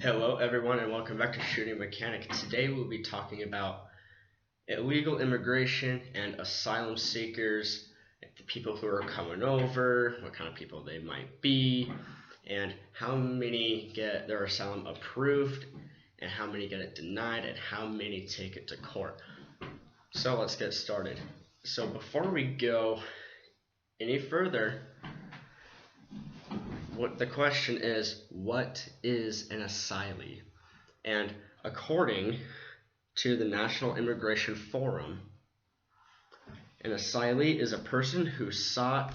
Hello, everyone, and welcome back to Shooting Mechanic. Today we'll be talking about illegal immigration and asylum seekers, the people who are coming over, what kind of people they might be, and how many get their asylum approved, and how many get it denied, and how many take it to court. So let's get started. So before we go any further, what the question is, what is an asylee? And according to the National Immigration Forum, an asylee is a person who sought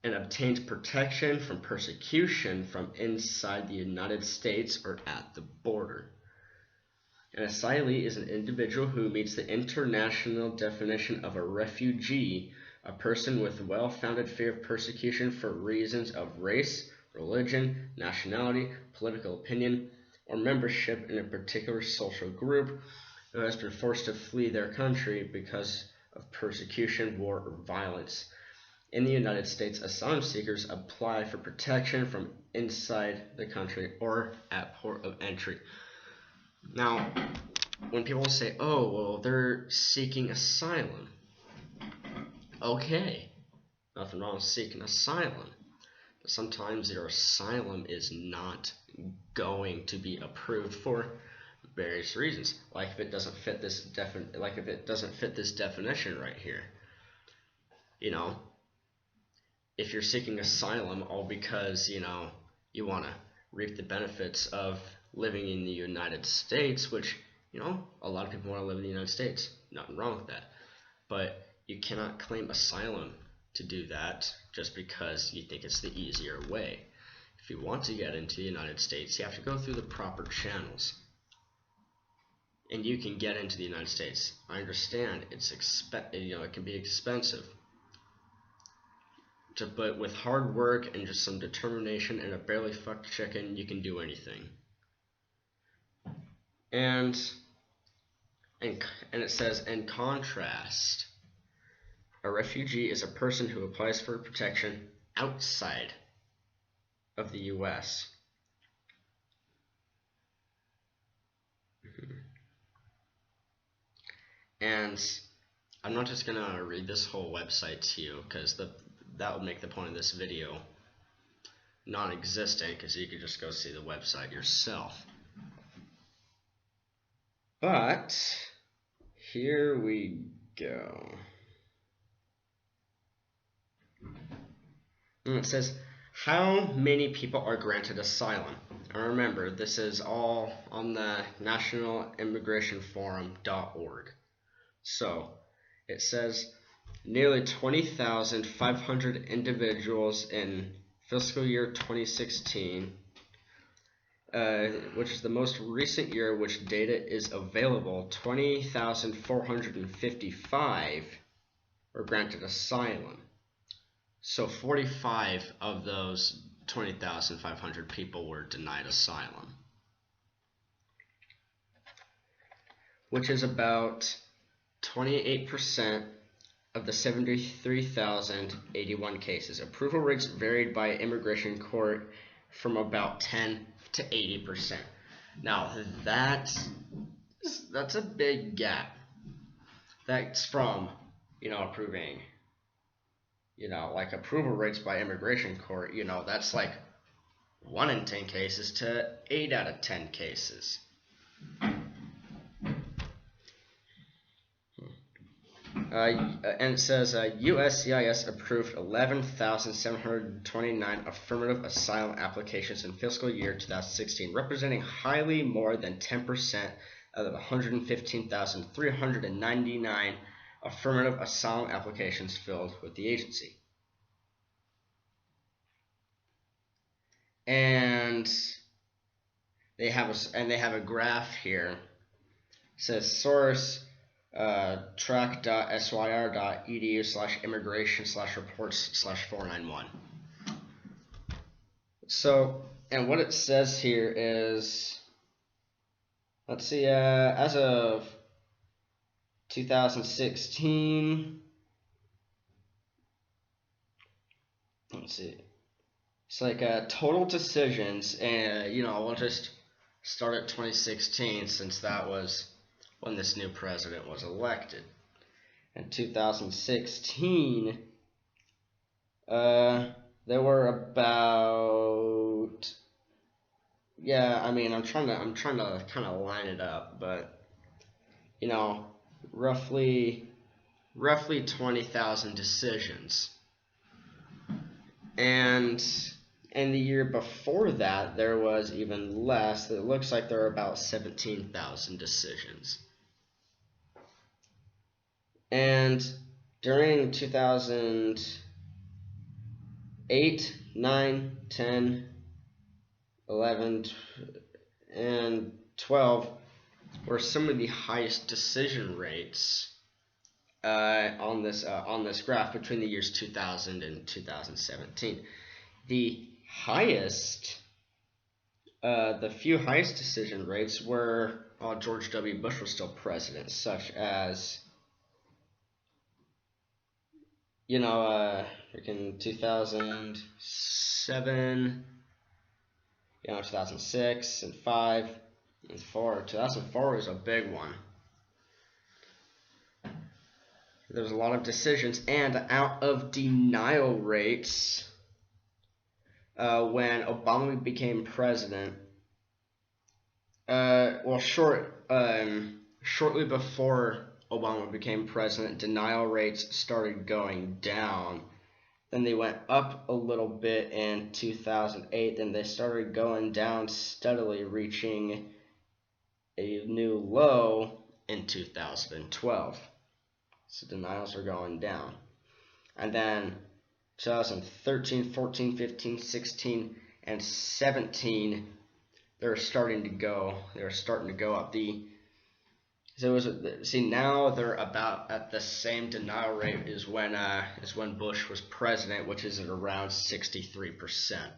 and obtained protection from persecution from inside the United States or at the border. An asylee is an individual who meets the international definition of a refugee, a person with well-founded fear of persecution for reasons of race, religion, nationality, political opinion, or membership in a particular social group who has been forced to flee their country because of persecution, war, or violence. In the United States, asylum seekers apply for protection from inside the country or at port of entry. Now, when people say, oh, well, they're seeking asylum, okay, nothing wrong with seeking asylum. But sometimes your asylum is not going to be approved for various reasons, like if it doesn't fit this definition right here. You know, if you're seeking asylum all because you want to reap the benefits of living in the United States, which a lot of people want to live in the United States. Nothing wrong with that, but you cannot claim asylum to do that just because you think it's the easier way. If you want to get into the United States, you have to go through the proper channels. And you can get into the United States. I understand it can be expensive. But with hard work and just some determination and a barely fucked chicken, you can do anything. And it says, in contrast, a refugee is a person who applies for protection outside of the U.S. And I'm not just gonna read this whole website to you because that would make the point of this video non-existent, because you could just go see the website yourself. But here we go. And it says, how many people are granted asylum? And remember, this is all on the nationalimmigrationforum.org. So it says nearly 20,500 individuals in fiscal year 2016, which is the most recent year which data is available. 20,455 were granted asylum. So 45 of those 20,500 people were denied asylum, which is about 28% of the 73,081 cases. Approval rates varied by immigration court from about 10 to 80%. Now that's a big gap. That's from approving, like approval rates by immigration court. That's like 1 in 10 cases to 8 out of 10 cases. And it says USCIS approved 11,729 affirmative asylum applications in fiscal year 2016, representing highly more than 10% of the 115,399 affirmative asylum applications filled with the agency. And they have a graph here. It says source track.syr.edu/immigration/reports/491. So, and what it says here is, let's see, as of 2016, let's see, it's like total decisions, and we'll just start at 2016, since that was when this new president was elected. In 2016, there were about, I'm trying to kind of line it up, but roughly 20,000 decisions. And in the year before that, there was even less. It looks like there were about 17,000 decisions. And during 2008, 9, 10, 11, and 12 were some of the highest decision rates on this graph between the years 2000 and 2017. The few highest decision rates were while George W. Bush was still president, such as in 2007, 2006 and 5 and 4. 2004 was a big one. There was a lot of decisions, and out of denial rates when Obama became president. Shortly before Obama became president, denial rates started going down. Then they went up a little bit in 2008. Then they started going down steadily, reaching a new low in 2012. So denials are going down. And then 2013, 14, 15, 16, and 17, they were starting to go up. Now they're about at the same denial rate as when Bush was president, which is at around 63%.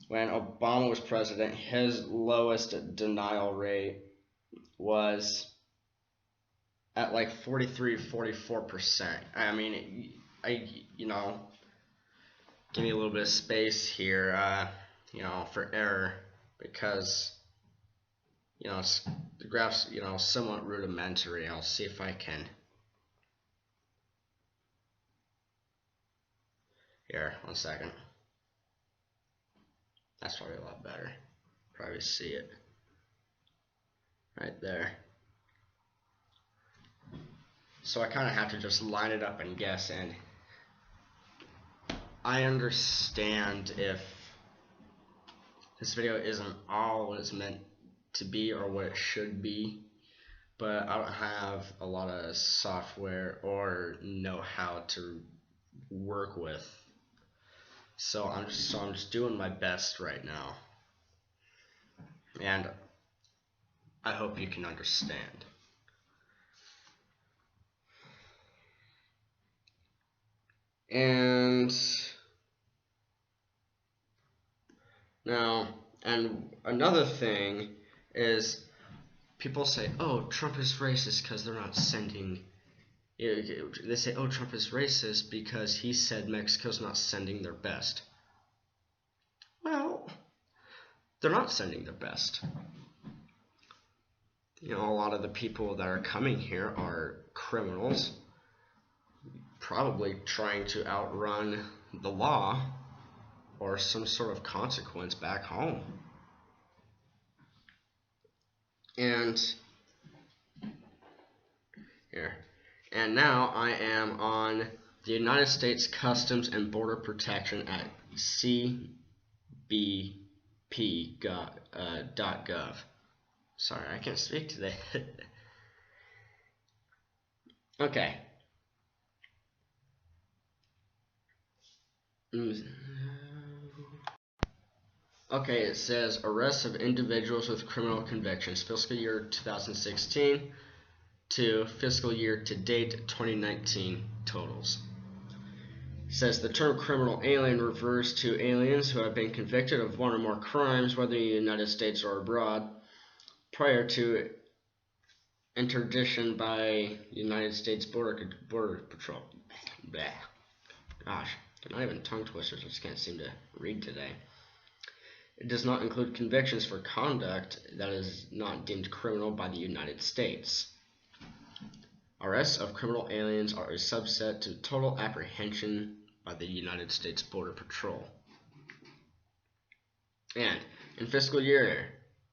When Obama was president, his lowest denial rate was at like 43 to 44%. Give me a little bit of space here, for error, because the graph's somewhat rudimentary. I'll see if I can. Here, 1 second. That's probably a lot better. Probably see it right there. So I kind of have to just line it up and guess, and I understand if this video isn't all it's meant to be or what it should be, but I don't have a lot of software or know how to work with, so I'm just doing my best right now, and I hope you can understand. And another thing is, people say, oh, Trump is racist because they're not sending. They say, oh, Trump is racist because he said Mexico's not sending their best. Well, they're not sending their best. A lot of the people that are coming here are criminals, probably trying to outrun the law or some sort of consequence back home. And now I am on the United States Customs and Border Protection at cbp.gov. Sorry, I can't speak today. Okay. Okay, it says arrests of individuals with criminal convictions, fiscal year 2016 to fiscal year to date 2019 totals. It says the term criminal alien refers to aliens who have been convicted of one or more crimes, whether in the United States or abroad, prior to interdiction by United States Border Patrol. Gosh, they're not even tongue twisters. I just can't seem to read today. It does not include convictions for conduct that is not deemed criminal by the United States. Arrests of criminal aliens are a subset to total apprehension by the United States Border Patrol. And in fiscal year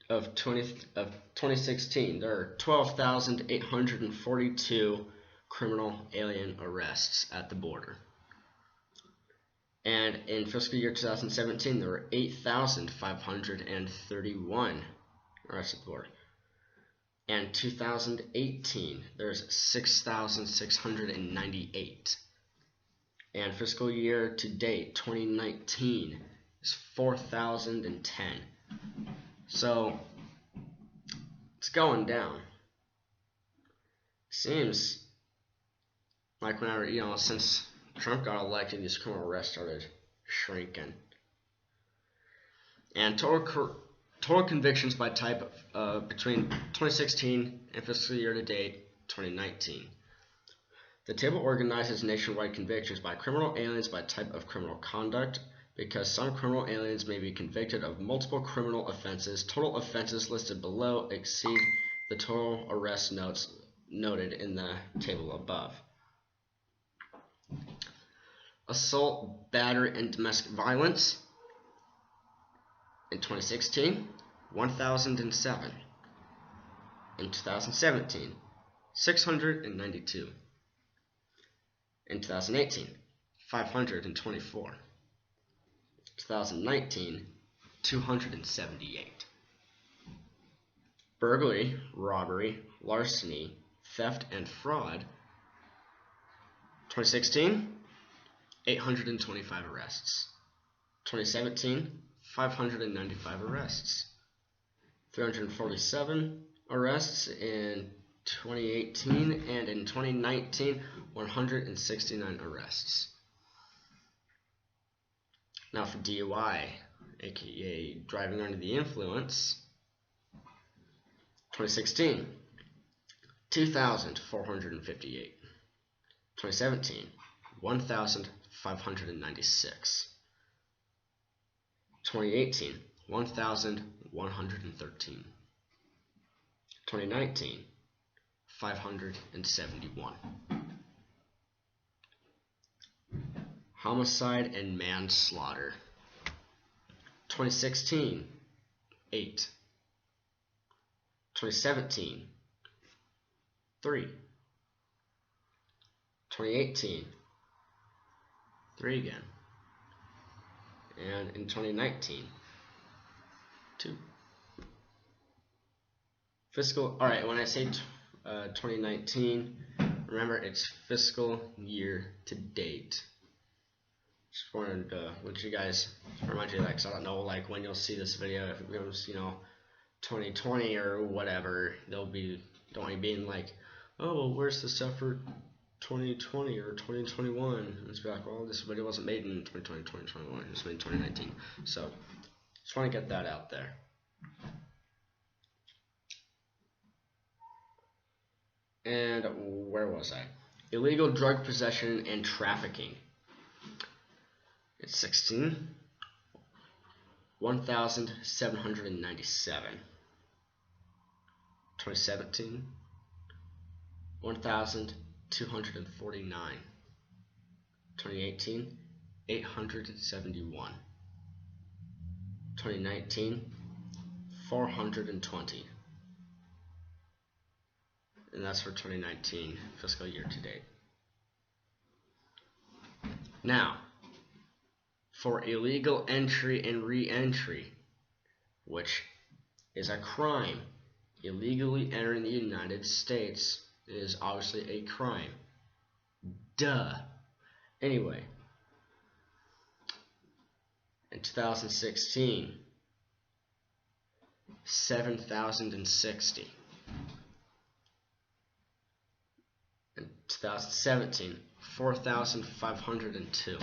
of 2016, there are 12,842 criminal alien arrests at the border. And in fiscal year 2017, there were 8,531 arrests at the border. And 2018, there's 6,698. And fiscal year to date, 2019, is 4,010. So it's going down. Seems like whenever, since Trump got elected, these criminal arrests started shrinking. And total convictions by type between 2016 and fiscal year to date 2019. The table organizes nationwide convictions by criminal aliens by type of criminal conduct, because some criminal aliens may be convicted of multiple criminal offenses. Total offenses listed below exceed the total arrest notes noted in the table above. Assault, battery, and domestic violence. In 2016, 1,007. In 2017, 692. In 2018, 524. 2019, 278. Burglary, robbery, larceny, theft, and fraud. 2016, 825 arrests. 2017, 595 arrests. 347 arrests in 2018, and in 2019, 169 arrests. Now for DUI, aka driving under the influence, 2016, 2,458. 2017, 1,596. 2018, 1,113. 2019, 571. Homicide and manslaughter. 2016, 8. 2017, 3. 2018, 3 again. And in 2019, 2. Alright, when I say 2019, remember it's fiscal year to date. Just wanted to let you guys, remind you that, because I don't know when you'll see this video, if it goes 2020 or whatever, don't be being like, oh well, where's the stuff for 2020 or 2021? And it's like, well, this video wasn't made in 2020, 2021, it was made in 2019. So just want to get that out there. And where was I? Illegal drug possession and trafficking. It's 16, 1,797. 2017, 1,249. 2018, 871. 2019, 420. And that's for 2019 fiscal year to date. Now, for illegal entry and re-entry, which is a crime, illegally entering the United States is obviously a crime. Duh. Anyway, in 2016, 7,060. In 2017, 4,502.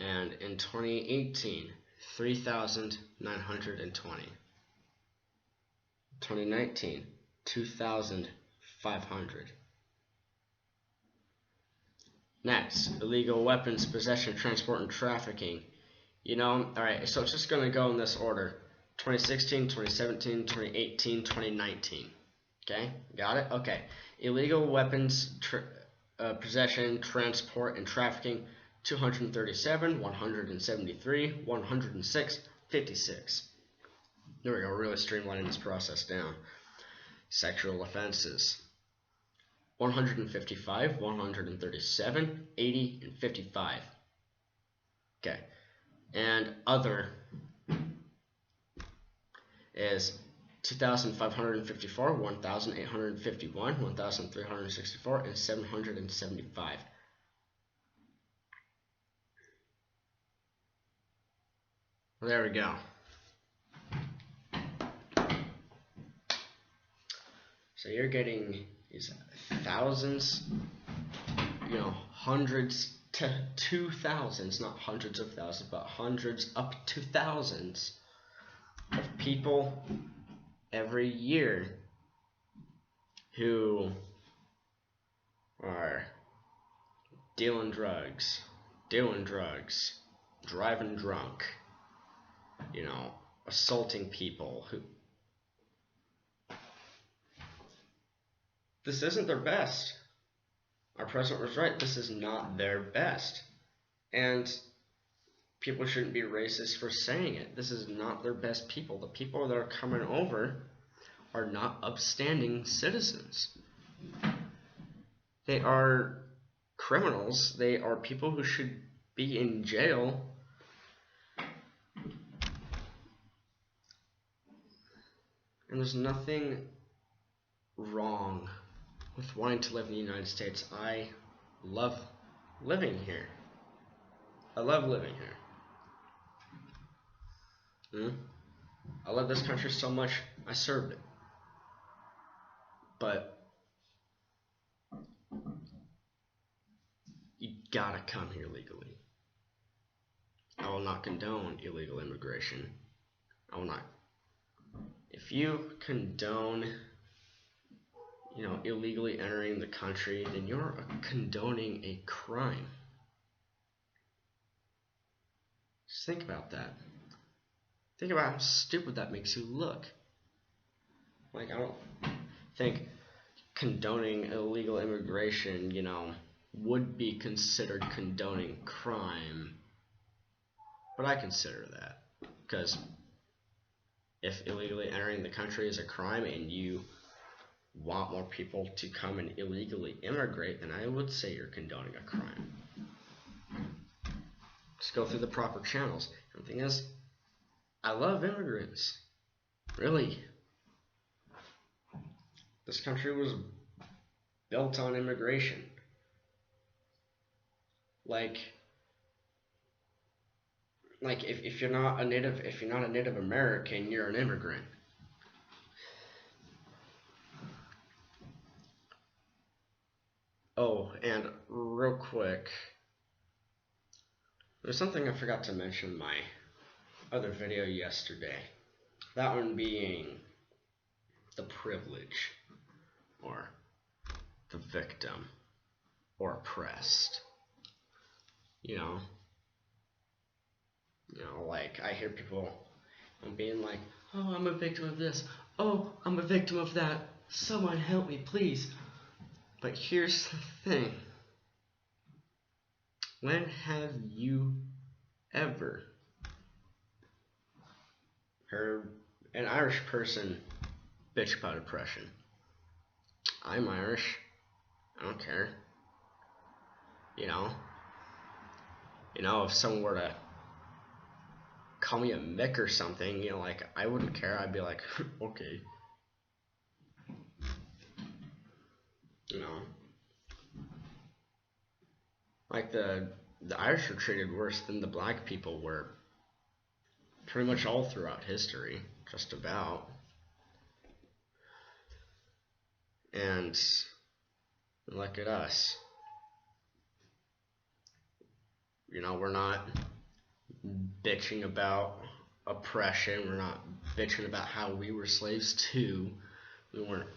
And in 2018, 3,920. 2019, 2,500. Next, illegal weapons possession, transport, and trafficking You know, alright, so it's just going to go in this order. 2016, 2017, 2018, 2019. Okay, got it? Okay. Illegal weapons possession, transport, and trafficking, 237, 173, 106, 56. There we go, really streamlining this process down. Sexual offenses, 155, 137, 80, and 55. Okay. And other is 2,554, 1,851, 1,364, and 775. Well, there we go. So you're getting these thousands, hundreds to thousands, not hundreds of thousands, but hundreds up to thousands of people every year who are dealing drugs, doing drugs, driving drunk, assaulting people who. This isn't their best. Our president was right. This is not their best. And people shouldn't be racist for saying it. This is not their best people. The people that are coming over are not upstanding citizens. They are criminals. They are people who should be in jail. And there's nothing wrong with wanting to live in the United States. I love living here. I love living here. I love this country so much, I served it. But you gotta come here legally. I will not condone illegal immigration. I will not. If you condone illegally entering the country, then you're condoning a crime. Just think about that. Think about how stupid that makes you look. I don't think condoning illegal immigration, would be considered condoning crime. But I consider that. Because if illegally entering the country is a crime and you want more people to come and illegally immigrate, then I would say you're condoning a crime. Just go through the proper channels. And the thing is, I love immigrants. Really. This country was built on immigration. If you're not a Native American, you're an immigrant. Oh, and real quick, there's something I forgot to mention in my other video yesterday. That one being the privilege, or the victim, or oppressed. I hear people being like, oh, I'm a victim of this. Oh, I'm a victim of that. Someone help me, please. But here's the thing. When have you ever heard an Irish person bitch about oppression? I'm Irish. I don't care. If someone were to call me a Mick or something, I wouldn't care. I'd be like, okay. The Irish were treated worse than the black people were pretty much all throughout history, just about. And look at us. We're not bitching about oppression. We're not bitching about how we were slaves too. We weren't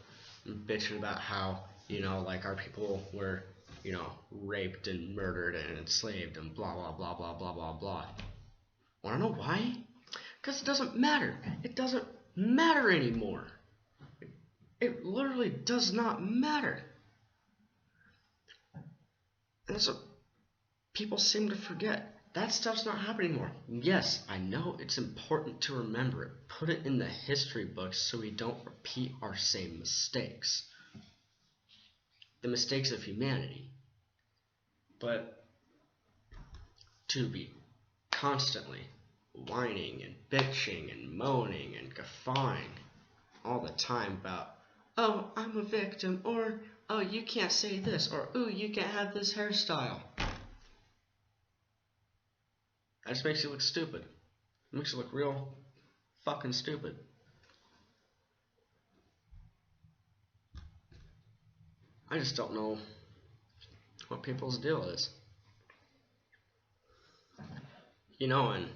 bitching about how, our people were, raped and murdered and enslaved and blah, blah, blah, blah, blah, blah, blah. Want to know why? Because it doesn't matter. It doesn't matter anymore. It literally does not matter. And that's what people seem to forget. That stuff's not happening anymore. Yes, I know it's important to remember it. Put it in the history books so we don't repeat our same mistakes. The mistakes of humanity. But to be constantly whining and bitching and moaning and guffawing all the time about, oh, I'm a victim, or, oh, you can't say this, or, ooh, you can't have this hairstyle. That just makes you look stupid. It makes you look real fucking stupid. I just don't know what people's deal is. You know, and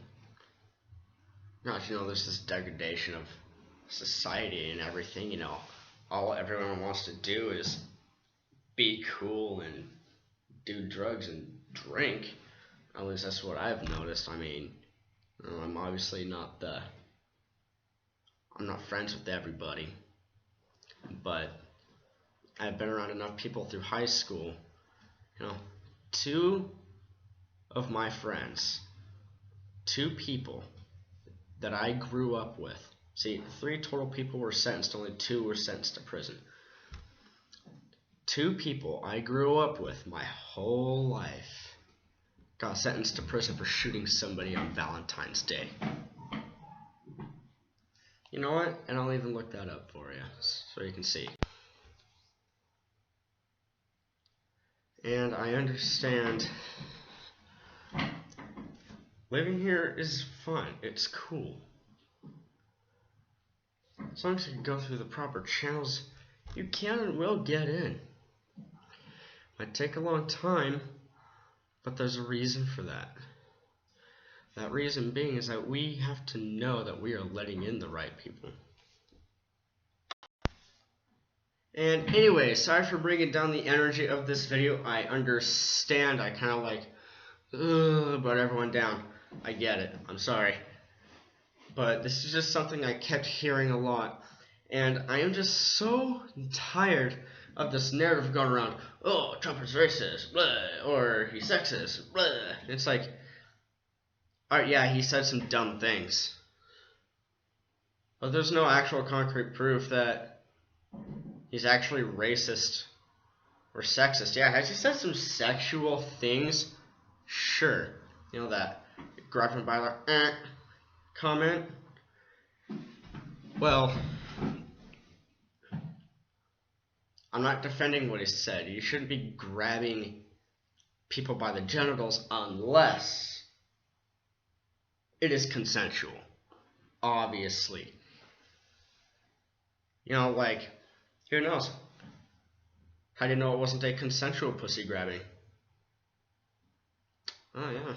gosh, you know, there's this degradation of society and everything, you know. All everyone wants to do is be cool and do drugs and drink. At least that's what I've noticed. I mean, I'm obviously not I'm not friends with everybody, but I've been around enough people through high school. You know, 2 of my friends, 2 people that I grew up with. See, 3 total people were sentenced, only 2 were sentenced to prison. 2 people I grew up with my whole life got sentenced to prison for shooting somebody on Valentine's Day. You know what? And I'll even look that up for you so you can see. And I understand living here is fun. It's cool. As long as you can go through the proper channels, you can and will get in. Might take a long time, but there's a reason for that. That reason being is that we have to know that we are letting in the right people. And anyway, sorry for bringing down the energy of this video. I understand. I kind of like, brought everyone down. I get it. I'm sorry. But this is just something I kept hearing a lot. And I am just so tired of this narrative going around, oh, Trump is racist, blah, or he's sexist, blah. It's like, alright, yeah, he said some dumb things. But there's no actual concrete proof that he's actually racist or sexist. Yeah, has he said some sexual things? Sure. You know that Gretchen Byler comment? Well, I'm not defending what he said. You shouldn't be grabbing people by the genitals unless it is consensual. Obviously. You know, like, who knows? How do you know it wasn't a consensual pussy grabbing? Oh, yeah.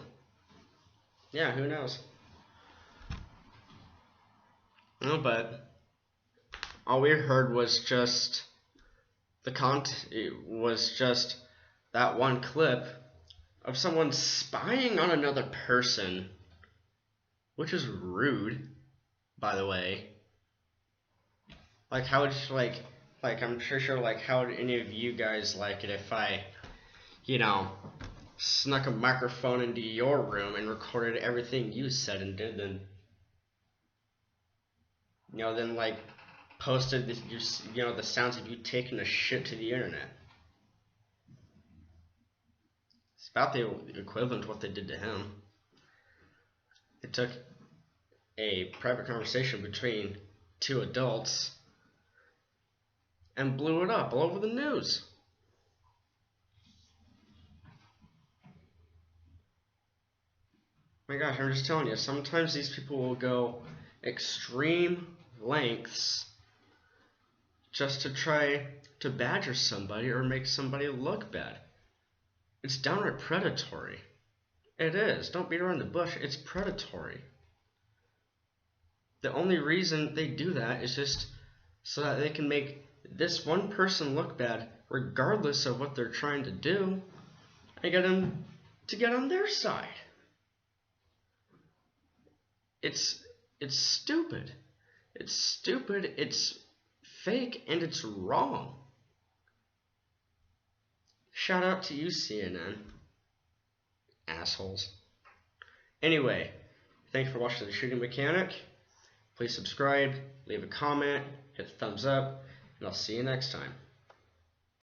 Yeah, who knows? No, but all we heard was just it was just that one clip of someone spying on another person, which is rude, by the way. Like, how would you, like I'm sure, like, how would any of you guys like it if I, you know, snuck a microphone into your room and recorded everything you said and did, then, you know, then, like, posted this, you know, the sounds of you taking a shit to the internet. It's about the equivalent of what they did to him. They took a private conversation between 2 adults and blew it up all over the news. My gosh, I'm just telling you, sometimes these people will go extreme lengths just to try to badger somebody or make somebody look bad. It's downright predatory. It is. Don't beat around the bush. It's predatory. The only reason they do that is just so that they can make this one person look bad, regardless of what they're trying to do, and get them to get on their side. It's stupid. It's stupid, it's fake, and it's wrong. Shout out to you, CNN. Assholes. Anyway, thanks for watching The Shooting Mechanic. Please subscribe, leave a comment, hit the thumbs up, and I'll see you next time.